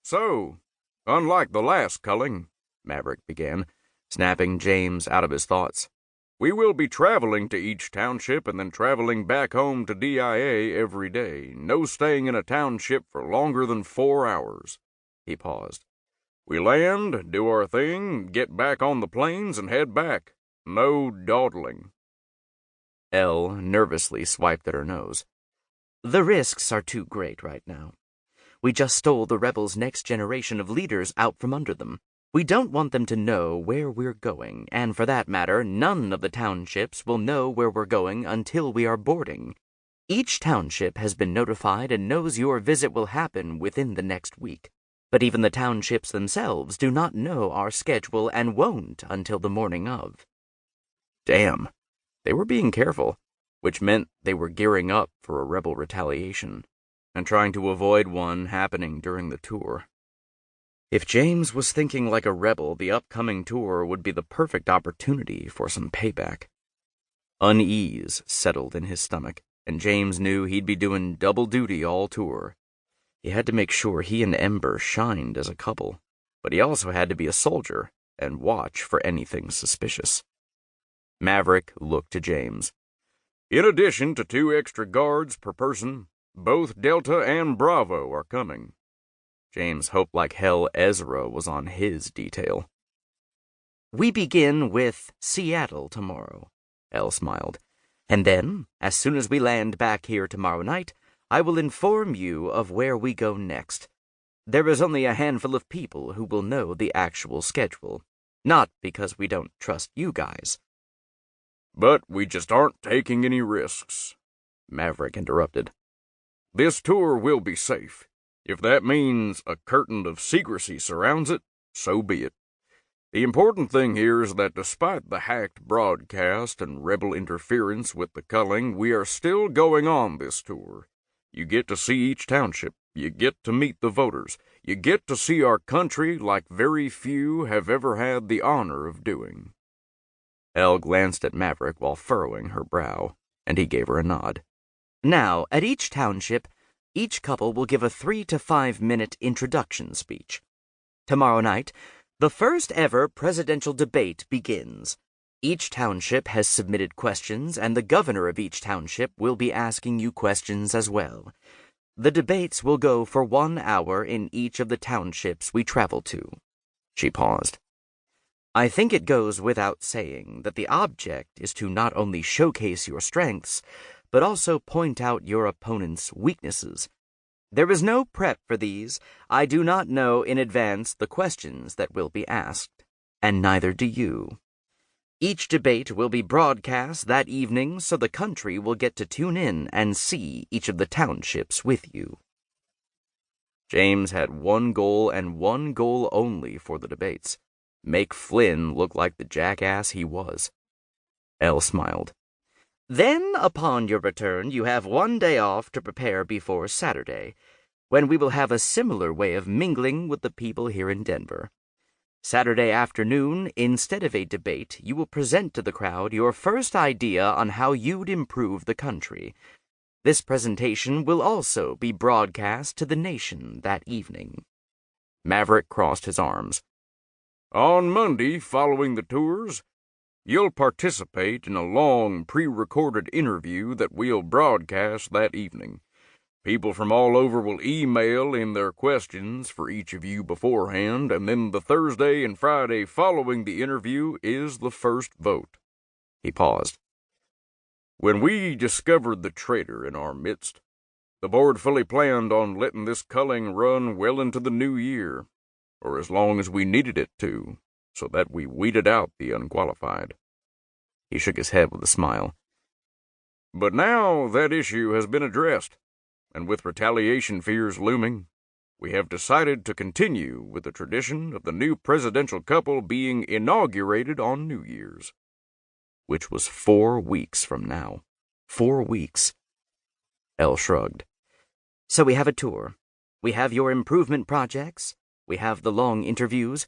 So, unlike the last culling, Maverick began, snapping James out of his thoughts, we will be traveling to each township and then traveling back home to DIA every day. No staying in a township for longer than 4 hours. He paused. We land, do our thing, get back on the planes, and head back. No dawdling. Elle nervously swiped at her nose. The risks are too great right now. We just stole the rebels' next generation of leaders out from under them. We don't want them to know where we're going, and for that matter, none of the townships will know where we're going until we are boarding. Each township has been notified and knows your visit will happen within the next week. But even the townships themselves do not know our schedule and won't until the morning of. Damn. They were being careful, which meant they were gearing up for a rebel retaliation, and trying to avoid one happening during the tour. If James was thinking like a rebel, the upcoming tour would be the perfect opportunity for some payback. Unease settled in his stomach, and James knew he'd be doing double duty all tour. He had to make sure he and Ember shined as a couple, but he also had to be a soldier and watch for anything suspicious. Maverick looked to James. In addition to 2 extra guards per person, both Delta and Bravo are coming. James hoped like hell Ezra was on his detail. We begin with Seattle tomorrow, Elle smiled. And then, as soon as we land back here tomorrow night, I will inform you of where we go next. There is only a handful of people who will know the actual schedule, not because we don't trust you guys. But we just aren't taking any risks, Maverick interrupted. This tour will be safe. If that means a curtain of secrecy surrounds it, so be it. The important thing here is that despite the hacked broadcast and rebel interference with the culling, we are still going on this tour. You get to see each township. You get to meet the voters. You get to see our country like very few have ever had the honor of doing. Elle glanced at Maverick while furrowing her brow, and he gave her a nod. Now, at each township, each couple will give a 3 to 5 minute introduction speech. Tomorrow night, the first ever presidential debate begins. Each township has submitted questions, and the governor of each township will be asking you questions as well. The debates will go for 1 hour in each of the townships we travel to. She paused. I think it goes without saying that the object is to not only showcase your strengths, but also point out your opponent's weaknesses. There is no prep for these. I do not know in advance the questions that will be asked, and neither do you. Each debate will be broadcast that evening so the country will get to tune in and see each of the townships with you. James had one goal and one goal only for the debates. Make Flynn look like the jackass he was. Elle smiled. Then, upon your return, you have 1 day off to prepare before Saturday, when we will have a similar way of mingling with the people here in Denver. Saturday afternoon, instead of a debate, you will present to the crowd your first idea on how you'd improve the country. This presentation will also be broadcast to the nation that evening. Maverick crossed his arms. On Monday, following the tours, you'll participate in a long pre-recorded interview that we'll broadcast that evening. People from all over will email in their questions for each of you beforehand, and then the Thursday and Friday following the interview is the first vote. He paused. When we discovered the traitor in our midst, the board fully planned on letting this culling run well into the new year, or as long as we needed it to, so that we weeded out the unqualified. He shook his head with a smile. But now that issue has been addressed, and with retaliation fears looming, we have decided to continue with the tradition of the new presidential couple being inaugurated on New Year's, which was 4 weeks from now. 4 weeks. Elle shrugged. So we have a tour. We have your improvement projects. We have the long interviews.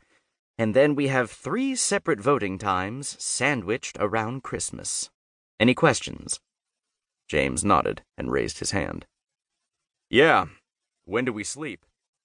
And then we have 3 separate voting times sandwiched around Christmas. Any questions? James nodded and raised his hand. Yeah. When do we sleep?